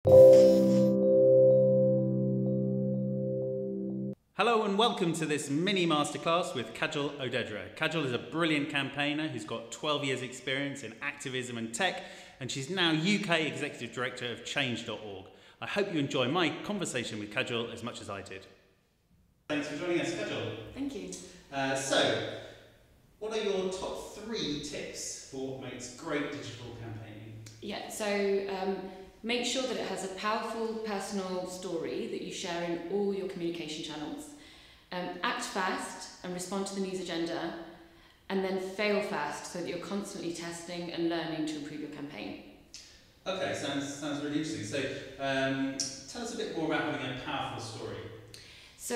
Hello and welcome to this mini masterclass with Kajal Odedra. Kajal is a brilliant campaigner who's got 12 years experience in activism and tech, and she's now UK Executive Director of Change.org. I hope you enjoy my conversation with Kajal as much as I did. Thanks for joining us, Kajal. Thank you. So, what are your top 3 tips for what makes great digital campaigning? Yeah, so make sure that it has a powerful personal story that you share in all your communication channels. Act fast and respond to the news agenda, and then fail fast so that you're constantly testing and learning to improve your campaign. Okay, sounds really interesting. So tell us a bit more about having a powerful story. So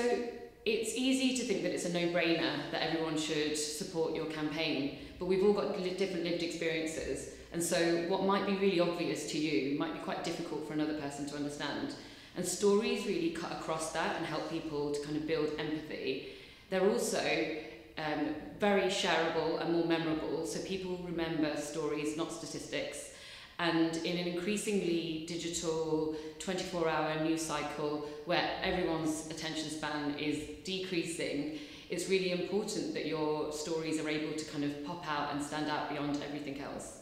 it's easy to think that it's a no-brainer that everyone should support your campaign, but we've all got different lived experiences, and so what might be really obvious to you might be quite difficult for another person to understand. And stories really cut across that and help people to kind of build empathy. They're also very shareable and more memorable, so people remember stories, not statistics. And in an increasingly digital 24-hour news cycle where everyone's attention span is decreasing, it's really important that your stories are able to kind of pop out and stand out beyond everything else.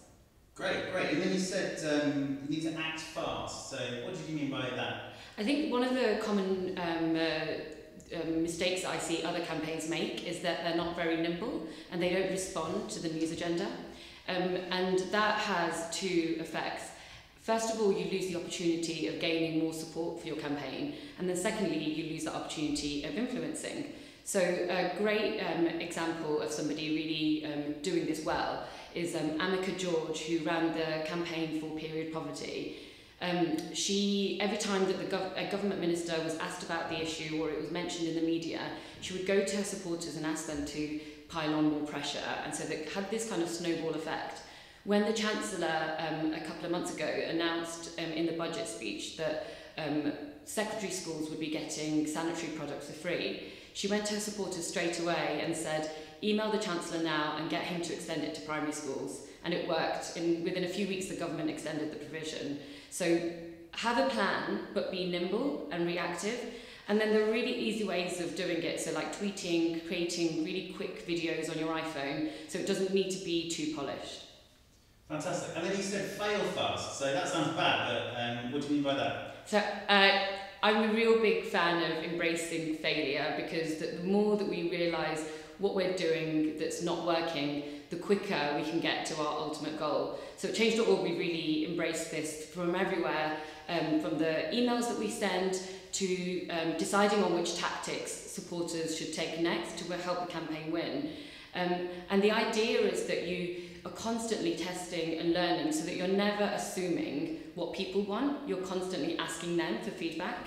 Great. And then you said you need to act fast. So what did you mean by that? I think one of the common mistakes that I see other campaigns make is that they're not very nimble and they don't respond to the news agenda. And that has 2 effects. First of all, you lose the opportunity of gaining more support for your campaign, and then secondly, you lose the opportunity of influencing. So a great example of somebody really doing this well is Amika George, who ran the campaign for period poverty. Every time that a government minister was asked about the issue or it was mentioned in the media, she would go to her supporters and ask them to pile on more pressure, and so that had this kind of snowball effect. When the Chancellor a couple of months ago announced in the budget speech that secondary schools would be getting sanitary products for free, she went to her supporters straight away and said, email the Chancellor now and get him to extend it to primary schools. And it worked. Within a few weeks the government extended the provision. So have a plan, but be nimble and reactive. And then there are really easy ways of doing it, so like tweeting, creating really quick videos on your iPhone, so it doesn't need to be too polished. Fantastic. And then you said fail fast, so that sounds bad, but what do you mean by that? So I'm a real big fan of embracing failure, because the more that we realise what we're doing that's not working, the quicker we can get to our ultimate goal. So at Change.org we really embrace this from everywhere, from the emails that we send to deciding on which tactics supporters should take next to help the campaign win. And the idea is that you are constantly testing and learning so that you're never assuming what people want, you're constantly asking them for feedback.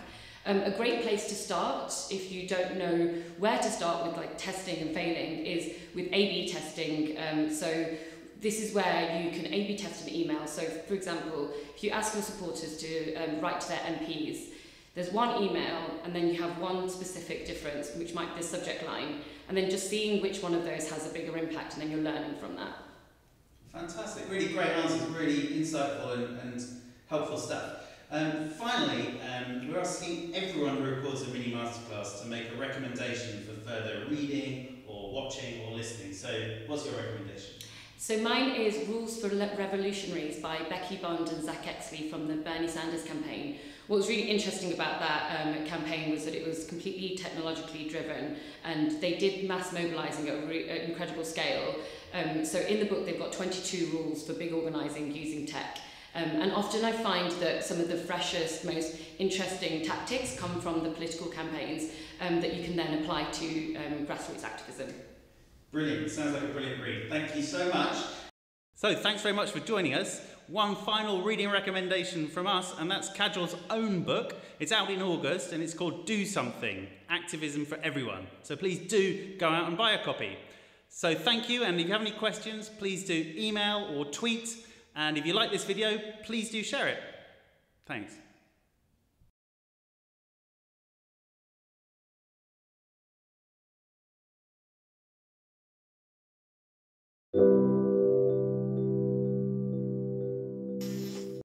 A great place to start, if you don't know where to start with like testing and failing, is with A/B testing. So this is where you can A/B test an email. So for example, if you ask your supporters to write to their MPs, there's one email and then you have one specific difference, which might be the subject line, and then just seeing which one of those has a bigger impact, and then you're learning from that. Fantastic, really great answers, really insightful and helpful stuff. Finally, we're asking everyone who records a mini masterclass to make a recommendation for further reading or watching or listening. So what's your recommendation? So mine is Rules for Revolutionaries by Becky Bond and Zach Exley from the Bernie Sanders campaign. What was really interesting about that campaign was that it was completely technologically driven, and they did mass mobilising at an incredible scale. So in the book they've got 22 rules for big organising using tech. And often I find that some of the freshest, most interesting tactics come from the political campaigns that you can then apply to grassroots activism. Brilliant, sounds like a brilliant read. Thank you so much. So thanks very much for joining us. One final reading recommendation from us, and that's Kajal's own book. It's out in August and it's called Do Something, Activism for Everyone. So please do go out and buy a copy. So thank you, and if you have any questions, please do email or tweet. And if you like this video, please do share it. Thanks.